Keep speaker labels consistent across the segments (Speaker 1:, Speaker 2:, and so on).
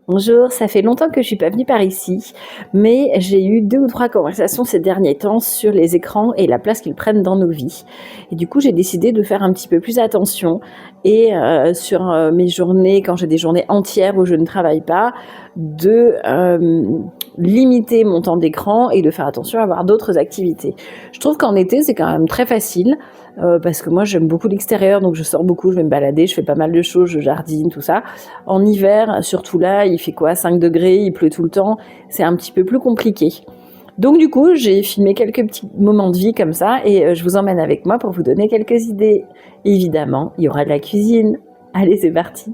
Speaker 1: Bonjour, ça fait longtemps que je suis pas venue par ici, mais j'ai eu 2 ou 3 conversations ces derniers temps sur les écrans et la place qu'ils prennent dans nos vies. Et du coup, j'ai décidé de faire un petit peu plus attention et sur, mes journées, quand j'ai des journées entières où je ne travaille pas, de, limiter mon temps d'écran et de faire attention à avoir d'autres activités. Je trouve qu'en été, c'est quand même très facile, parce que moi j'aime beaucoup l'extérieur, donc je sors beaucoup, je vais me balader, je fais pas mal de choses, je jardine, tout ça. En hiver, surtout là, il fait quoi, 5 degrés, il pleut tout le temps, c'est un petit peu plus compliqué. Donc du coup, j'ai filmé quelques petits moments de vie comme ça et je vous emmène avec moi pour vous donner quelques idées. Évidemment, il y aura de la cuisine. Allez, c'est parti.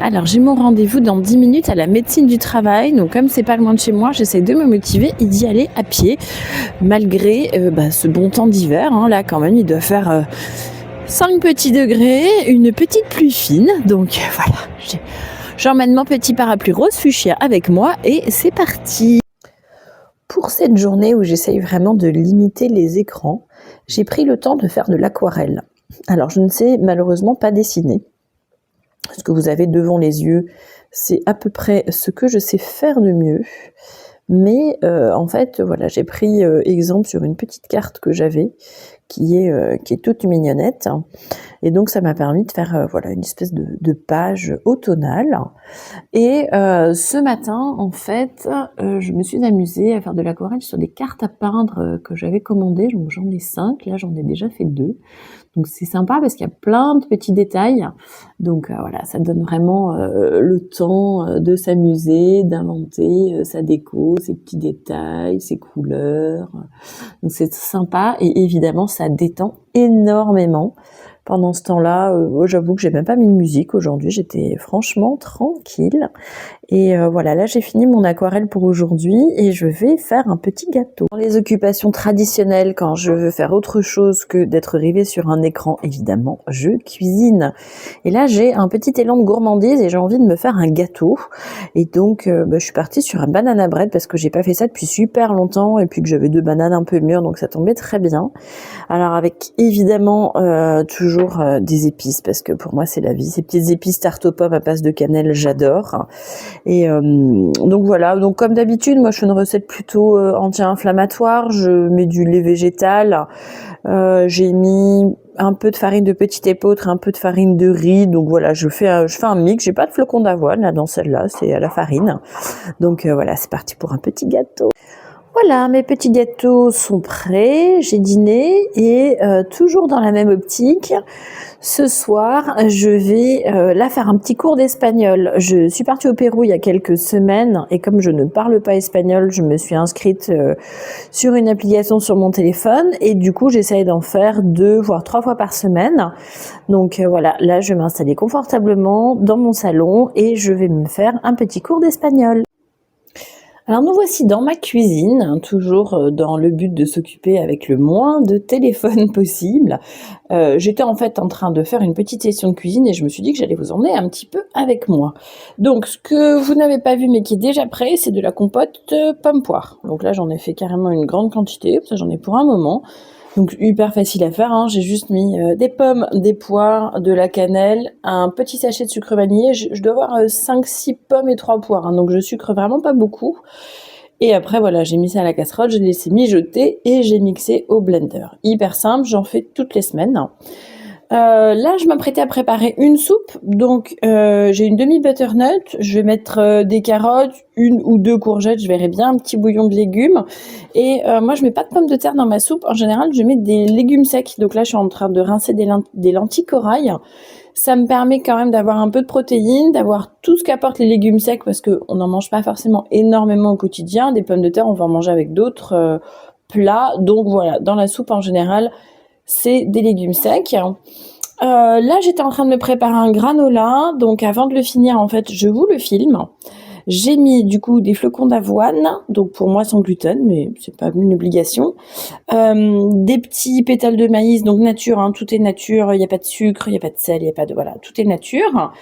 Speaker 1: Alors, j'ai mon rendez-vous dans 10 minutes à la médecine du travail. Donc, comme c'est pas loin de chez moi, j'essaie de me motiver et d'y aller à pied, malgré ce bon temps d'hiver. Hein. Là, quand même, il doit faire 5 petits degrés, une petite pluie fine. Donc, voilà, j'emmène mon petit parapluie rose fuchsia avec moi et c'est parti. Pour cette journée où j'essaye vraiment de limiter les écrans, j'ai pris le temps de faire de l'aquarelle. Alors, je ne sais malheureusement pas dessiner. Ce que vous avez devant les yeux, c'est à peu près ce que je sais faire de mieux. Mais en fait, voilà, j'ai pris exemple sur une petite carte que j'avais, qui est toute mignonnette. Et donc, ça m'a permis de faire voilà, une espèce de page automnale. Et ce matin, en fait, je me suis amusée à faire de l'aquarelle sur des cartes à peindre que j'avais commandées. Donc, j'en ai 5, là j'en ai déjà fait 2. Donc c'est sympa parce qu'il y a plein de petits détails. Donc voilà, ça donne vraiment le temps de s'amuser, d'inventer sa déco, ses petits détails, ses couleurs. Donc c'est sympa et évidemment ça détend énormément. Pendant ce temps-là, j'avoue que j'ai même pas mis de musique aujourd'hui, j'étais franchement tranquille. Et voilà, là j'ai fini mon aquarelle pour aujourd'hui et je vais faire un petit gâteau. Dans les occupations traditionnelles, quand je veux faire autre chose que d'être rivée sur un écran, évidemment, je cuisine. Et là j'ai un petit élan de gourmandise et j'ai envie de me faire un gâteau. Et donc je suis partie sur un banana bread parce que j'ai pas fait ça depuis super longtemps et puis que j'avais 2 bananes un peu mûres, donc ça tombait très bien. Alors avec évidemment toujours des épices parce que pour moi c'est la vie. Ces petites épices tarte aux pommes à base de cannelle, j'adore. Et donc voilà, donc comme d'habitude, moi je fais une recette plutôt anti-inflammatoire. Je mets du lait végétal, j'ai mis un peu de farine de petit épeautre, un peu de farine de riz. Donc voilà, je fais un mix. J'ai pas de flocons d'avoine là dans celle-là, c'est à la farine. Donc voilà, c'est parti pour un petit gâteau. Voilà, mes petits gâteaux sont prêts, j'ai dîné et toujours dans la même optique, ce soir, je vais là faire un petit cours d'espagnol. Je suis partie au Pérou il y a quelques semaines et comme je ne parle pas espagnol, je me suis inscrite sur une application sur mon téléphone et du coup, j'essaye d'en faire 2 voire 3 fois par semaine. Donc voilà, là, je vais m'installer confortablement dans mon salon et je vais me faire un petit cours d'espagnol. Alors nous voici dans ma cuisine, hein, toujours dans le but de s'occuper avec le moins de téléphone possible. J'étais en fait en train de faire une petite session de cuisine et je me suis dit que j'allais vous emmener un petit peu avec moi. Donc ce que vous n'avez pas vu mais qui est déjà prêt, c'est de la compote pomme-poire. Donc là j'en ai fait carrément une grande quantité, ça j'en ai pour un moment. Donc hyper facile à faire, hein. J'ai juste mis des pommes, des poires, de la cannelle, un petit sachet de sucre vanillé. Je dois avoir 5-6 pommes et 3 poires, hein. Donc je sucre vraiment pas beaucoup. Et après voilà, j'ai mis ça à la casserole, je l'ai laissé mijoter et j'ai mixé au blender. Hyper simple, j'en fais toutes les semaines. Là, je m'apprêtais à préparer une soupe, donc j'ai une demi-butternut, je vais mettre des carottes, 1 ou 2 courgettes, je verrai bien, un petit bouillon de légumes. Et moi, je mets pas de pommes de terre dans ma soupe, en général, je mets des légumes secs. Donc là, je suis en train de rincer des lentilles corail. Ça me permet quand même d'avoir un peu de protéines, d'avoir tout ce qu'apportent les légumes secs, parce qu'on n'en mange pas forcément énormément au quotidien. Des pommes de terre, on va en manger avec d'autres plats. Donc voilà, dans la soupe en général, c'est des légumes secs. Là, j'étais en train de me préparer un granola, donc avant de le finir, en fait, je vous le filme. J'ai mis du coup des flocons d'avoine, donc pour moi sans gluten, mais c'est pas une obligation. Des petits pétales de maïs, donc nature, hein, tout est nature, il n'y a pas de sucre, il n'y a pas de sel, il n'y a pas de... Voilà, tout est nature.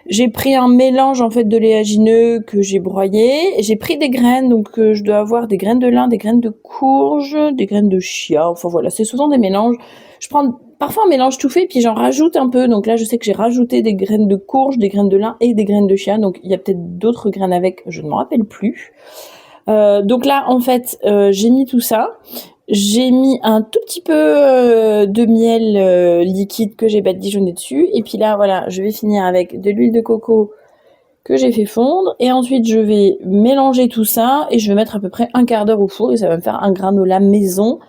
Speaker 2: J'ai pris un mélange en fait d'oléagineux que j'ai broyé. J'ai pris des graines, donc je dois avoir des graines de lin, des graines de courge, des graines de chia. Enfin voilà, c'est souvent des mélanges. Je prends parfois un mélange tout fait, puis j'en rajoute un peu. Donc là, je sais que j'ai rajouté des graines de courge, des graines de lin et des graines de chia. Donc il y a peut-être d'autres graines avec, je ne m'en rappelle plus. Donc là, en fait, j'ai mis tout ça. J'ai mis un tout petit peu de miel liquide que j'ai badigeonné dessus. Et puis là, voilà, je vais finir avec de l'huile de coco que j'ai fait fondre. Et ensuite, je vais mélanger tout ça et je vais mettre à peu près un quart d'heure au four. Et ça va me faire un granola maison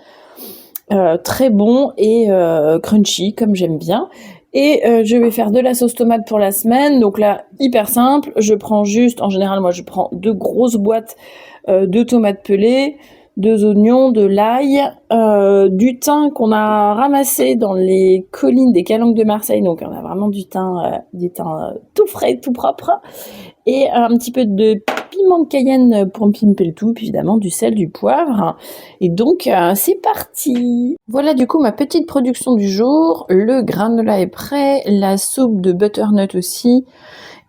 Speaker 2: très bon et crunchy, comme j'aime bien. Et je vais faire de la sauce tomate pour la semaine. Donc là, hyper simple. Je prends juste, en général, moi, je prends 2 grosses boîtes de tomates pelées, 2 oignons, de l'ail, du thym qu'on a ramassé dans les collines des Calanques de Marseille, donc on a vraiment du thym tout frais, tout propre, et un petit peu de piment de Cayenne pour pimper le tout, puis évidemment du sel, du poivre, et donc c'est parti. Voilà du coup ma petite production du jour, le granola est prêt, la soupe de butternut aussi,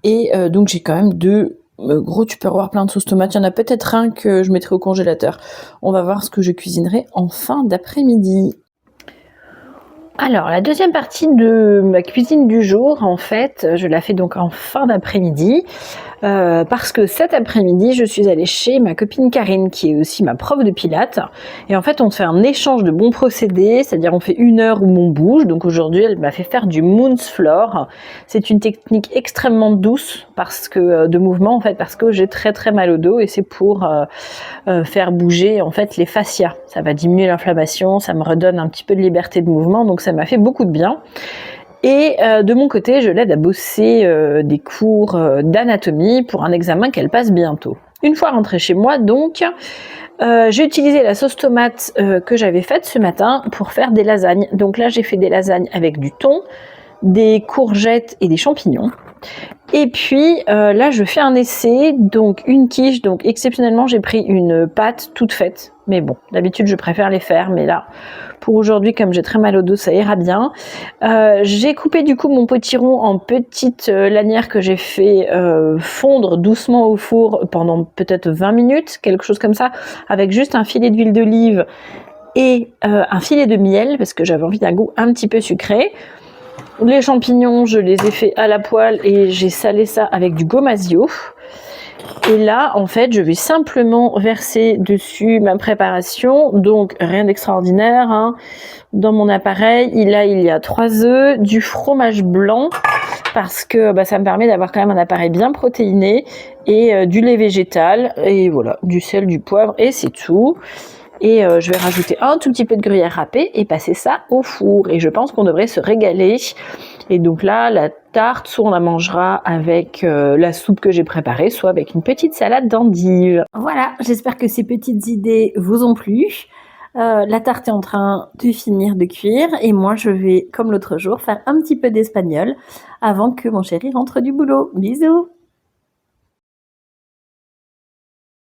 Speaker 2: et donc j'ai quand même 2 gros tupperware plein de sauce tomate. Il y en a peut-être un que je mettrai au congélateur. On va voir ce que je cuisinerai en fin d'après-midi.
Speaker 1: Alors, la deuxième partie de ma cuisine du jour, en fait, je la fais donc en fin d'après-midi. Parce que cet après-midi, je suis allée chez ma copine Karine, qui est aussi ma prof de pilates. Et en fait, on fait un échange de bons procédés, c'est-à-dire on fait 1 heure où on bouge. Donc aujourd'hui, elle m'a fait faire du Moon's Floor. C'est une technique extrêmement douce de mouvement, en fait, parce que j'ai très très mal au dos et c'est pour faire bouger en fait les fascias. Ça va diminuer l'inflammation, ça me redonne un petit peu de liberté de mouvement, donc ça m'a fait beaucoup de bien. Et de mon côté, je l'aide à bosser des cours d'anatomie pour un examen qu'elle passe bientôt. Une fois rentrée chez moi, donc, j'ai utilisé la sauce tomate que j'avais faite ce matin pour faire des lasagnes. Donc là, j'ai fait des lasagnes avec du thon, des courgettes et des champignons. Et puis là, je fais un essai, donc une quiche. Donc exceptionnellement, j'ai pris une pâte toute faite. Mais bon, d'habitude, je préfère les faire. Mais là, pour aujourd'hui, comme j'ai très mal au dos, ça ira bien. J'ai coupé du coup mon potiron en petites lanières que j'ai fait fondre doucement au four pendant peut-être 20 minutes, quelque chose comme ça, avec juste un filet d'huile d'olive et un filet de miel, parce que j'avais envie d'un goût un petit peu sucré. Les champignons, je les ai fait à la poêle et j'ai salé ça avec du gomasio. Et là, en fait, je vais simplement verser dessus ma préparation. Donc, rien d'extraordinaire, hein. Dans mon appareil, il y a 3 œufs, du fromage blanc, parce que ça me permet d'avoir quand même un appareil bien protéiné, et du lait végétal, et voilà, du sel, du poivre, et c'est tout. Et je vais rajouter un tout petit peu de gruyère râpée et passer ça au four. Et je pense qu'on devrait se régaler. Et donc là, la tarte, soit on la mangera avec la soupe que j'ai préparée, soit avec une petite salade d'endives. Voilà, j'espère que ces petites idées vous ont plu. La tarte est en train de finir de cuire et moi je vais, comme l'autre jour, faire un petit peu d'espagnol avant que mon chéri rentre du boulot. Bisous!